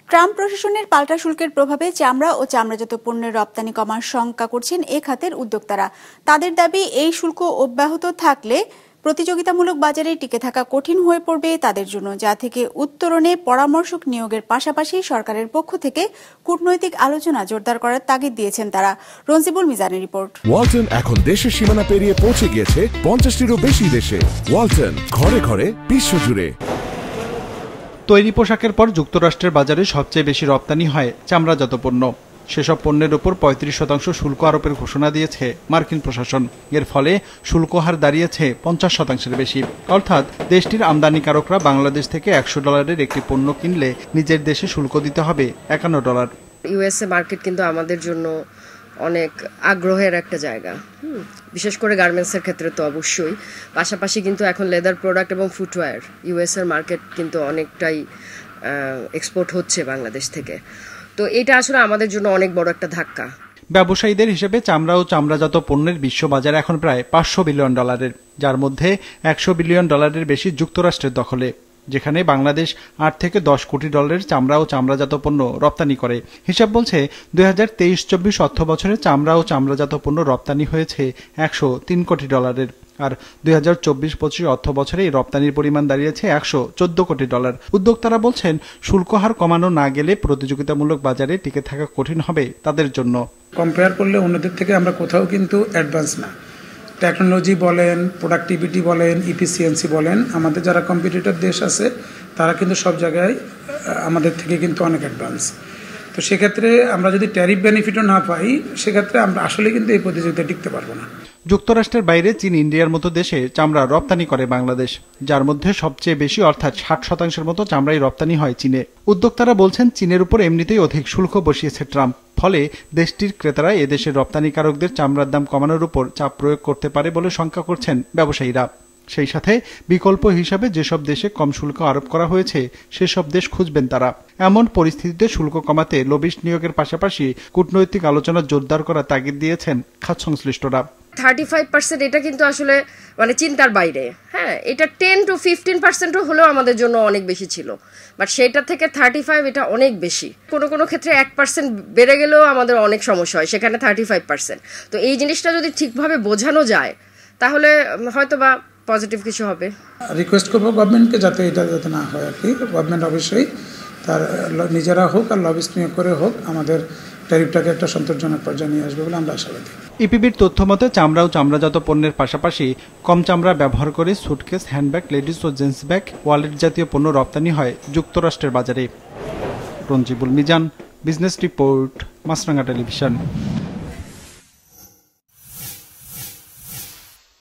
Trump প্রশাসনের পাল্টা শুল্কের প্রভাবে চামড়া ও চামড়াজাত পণ্যের রপ্তানি কমার শঙ্কা করছেন এ খাতের উদ্যোক্তারা। তাদের দাবি, এই শুল্ক অব্যাহত থাকলে প্রতিযোগিতামূলক বাজারে টিকে থাকা কঠিন হয়ে পড়বে তাদের জন্য, যা থেকে উত্তরণে পরামর্শক নিয়োগের পাশাপাশি সরকারের পক্ষ থেকে কূটনৈতিক আলোচনা জোরদার করার তাগিদ দিয়েছেন তারা। রঞ্জিবুল মিজানের রিপোর্ট। ওয়ালটন এখন দেশের সীমানা পেরিয়ে পৌঁছে গিয়েছে 50টিরও বেশি দেশে। ওয়ালটন, ঘরে ঘরে বিশ্বজুড়ে। তৈরি পোশাকের পর যুক্তরাষ্ট্রের বাজারে সবচেয়ে বেশি রপ্তানি হয় চামড়াজাত পণ্য। সেসব পণ্যের উপর 35% শুল্ক আরোপের ঘোষণা দিয়েছে মার্কিন প্রশাসন। এর ফলে শুল্ক হার দাঁড়িয়েছে 50%-এর বেশি। অর্থাৎ দেশটির আমদানিকারকরা বাংলাদেশ থেকে $100 একটি পণ্য কিনলে নিজের দেশে শুল্ক দিতে হবে $51। ইউএসএ মার্কেট কিন্তু আমাদের জন্য অনেক আগ্রহের একটা জায়গা, বিশেষ করে গার্মেন্টসের ক্ষেত্রে তো অবশ্যই। পাশাপাশি কিন্তু এখন লেদার প্রোডাক্ট এবং ফুটওয়্যার ইউএসএর মার্কেট কিন্তু অনেকটাই এক্সপোর্ট হচ্ছে বাংলাদেশ থেকে। তো এটা আসলে আমাদের জন্য অনেক বড় একটা ধাক্কা। ব্যবসায়ীদের হিসেবে চামড়া ও চামড়াজাত পণ্যের বিশ্ব বাজার এখন প্রায় $500 বিলিয়ন, যার মধ্যে $100 বিলিয়ন বেশি যুক্তরাষ্ট্রের দখলে, যেখানে বাংলাদেশ $8 থেকে $10 কোটি চামড়া ও চামড়াজাত পণ্য রপ্তানি করে। হিসাব বলছে 2023-24 অর্থ বছরে চামড়া ও চামড়াজাত পণ্য রপ্তানি হয়েছে $103 কোটি, আর 2024-25 অর্থ বছরে এই রপ্তানির পরিমাণ দাঁড়িয়েছে $114 কোটি। উদ্যোক্তারা বলছেন, শুল্ক হার কমানো না গেলে প্রতিযোগিতামূলক বাজারে টিকে থাকা কঠিন হবে তাদের জন্য। কম্পেয়ার করলে অন্যদের থেকে আমরা কোথাও কিন্তু অ্যাডভান্স না। টেকনোলজি বলেন, প্রোডাক্টিভিটি বলেন, ইফিসিয়েন্সি বলেন, আমাদের যারা কম্পিটিটর দেশ আছে তারা কিন্তু সব জায়গায় আমাদের থেকে কিন্তু অনেক অ্যাডভান্স। তো সেক্ষেত্রে আমরা যদি ট্যারিফ বেনিফিটও না পাই, সেক্ষেত্রে আমরা আসলে কিন্তু এই প্রতিযোগিতায় টিকতে পারবো না। যুক্তরাষ্ট্রের বাইরে চীন, ইন্ডিয়ার মতো দেশে চামড়া রপ্তানি করে বাংলাদেশ, যার মধ্যে সবচেয়ে বেশি অর্থাৎ 60% মতো চামড়াই রপ্তানি হয় চীনে। উদ্যোক্তারা বলছেন, চীনের উপর এমনিতেই অধিক শুল্ক বসিয়েছে ট্রাম্প। ফলে দেশটির ক্রেতারা এদেশের রপ্তানিকারকদের চামড়ার দাম কমানোর উপর চাপ প্রয়োগ করতে পারে বলে শঙ্কা করছেন ব্যবসায়ীরা। সেই সাথে বিকল্প হিসাবে যেসব দেশে কম শুল্ক আরোপ করা হয়েছে সেসব দেশ খুঁজবেন তারা। এমন পরিস্থিতিতে শুল্ক কমাতে লবিস্ট নিয়োগের পাশাপাশি কূটনৈতিক আলোচনা জোরদার করার তাগিদ দিয়েছেন খাত সংশ্লিষ্টরা। 35% এটা কিন্তু আসলে মানে চিন্তার বাইরে। হ্যাঁ, এটা 10 to 15% হলেও আমাদের জন্য অনেক বেশি ছিল, বাট সেটা থেকে 35 এটা অনেক বেশি। কোনো ক্ষেত্রে 1% বেড়ে গেলেও আমাদের অনেক সমস্যা হয়, সেখানে 35%। তো এই জিনিসটা যদি ঠিকভাবে বোঝানো যায় তাহলে হয়তো বা পজিটিভ কিছু হবে। রিকোয়েস্ট করবো গভর্নমেন্টকে যাতে এটা যাতে না হয় আর কি। গভর্নমেন্ট অবশ্যই তার নিজেরা হোক আর লবিস্ট নিয়োগ করে হোক আমাদের ট্যারিফটাকে একটা সন্তোষজনক পর্যায়ে নিয়ে আসবে বলে আমরা আশাবাদী। ইপিবির তথ্য মতে চামড়া ও চামড়াজাত পণ্যের পাশাপাশি কম চামড়া ব্যবহার করে সুটকেস, হ্যান্ডব্যাগ, লেডিস ও জেন্টস ব্যাগ, ওয়ালেট জাতীয় পণ্য রপ্তানি হয় যুক্তরাষ্ট্রের বাজারে। রঞ্জিবুল মিজান, বিজনেস রিপোর্ট, মাছরাঙা টেলিভিশন।